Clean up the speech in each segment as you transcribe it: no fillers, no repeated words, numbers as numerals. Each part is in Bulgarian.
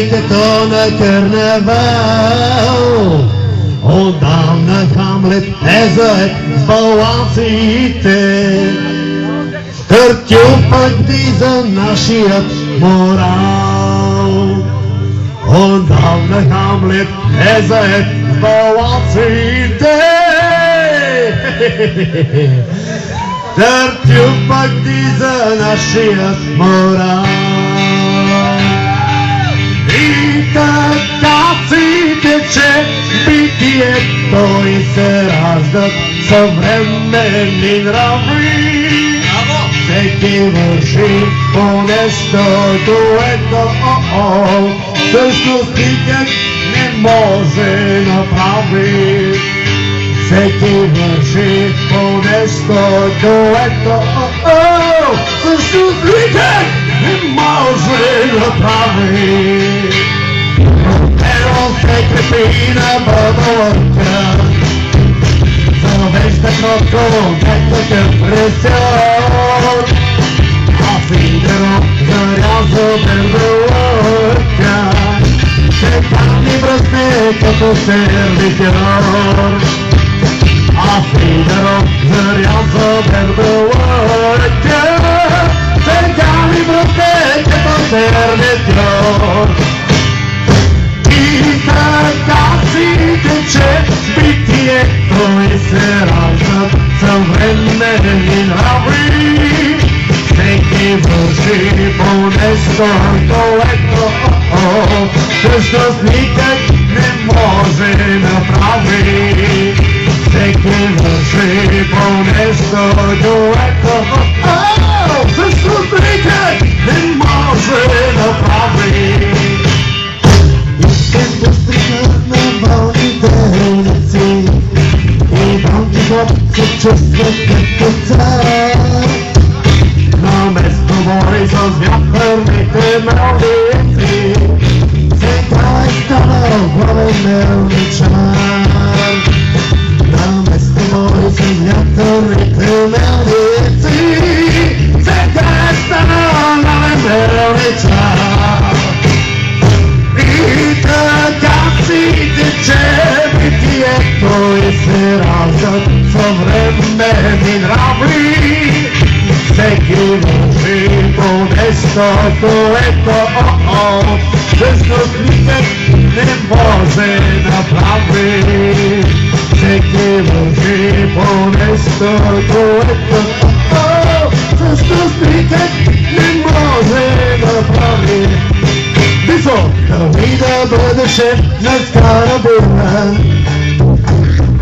и като на карнавал. Отдавна Хамлет е заед с балансите. Търтюпати за нашият морал. Отдавна Хамлет е заед с балансите. Търтюпати за нашият морал. И така си тече битието и се раждат съвременни нрави. Всеки върши по нещо, което всъщност никак не може направи. Всеки върши по нещо, което всъщност никак не може направи. Pero се крепи на бъдълъка, завежда кротко, както ресор. А Фидеро заряза бъдълъка, сега ни бръсне като сервитьор. А Фидеро заряза бъдълъка, сега ни бръсне като сервитьор. И така си тече битието и се раждат съвременни нрави. Всеки върши по нещо, което всъщност никак не може направи. Всеки върши по нещо, което всъщност никак не може направи. На вълните улици и Дон се чувстват като цар. Наместо бори с вятърните мелници, сега е станал главен мелничар. Наместо бори с вятърните мелници, сега е станал главен мелничар. И така си тече битието и се раждат съвременни нрави. Всеки върши по нещо, което всъщност никак не може направи. Всеки върши по нещо, което всъщност никак не може направи. Бисо, дали да бъда шеф на Скарабура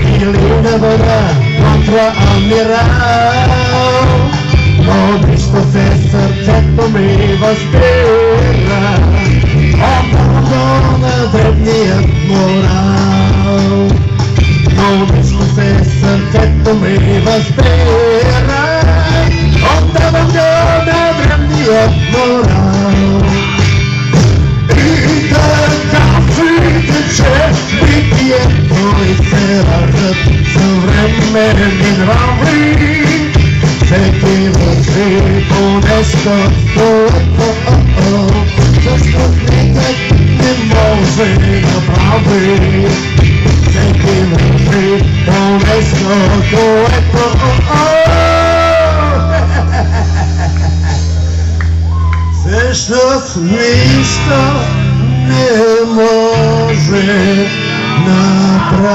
или да бъда контра-амирал, но нищо се сърцето ми възпира, отдавам на дребният морал. Но нищо се сърцето ми възпира, отдавам на дребният морал. Тече битието и се раждат съвременни нрави. Всеки върши по нещо, което всъщност никак не може направи. Всеки върши по нещо, което всъщност нищо не може направи.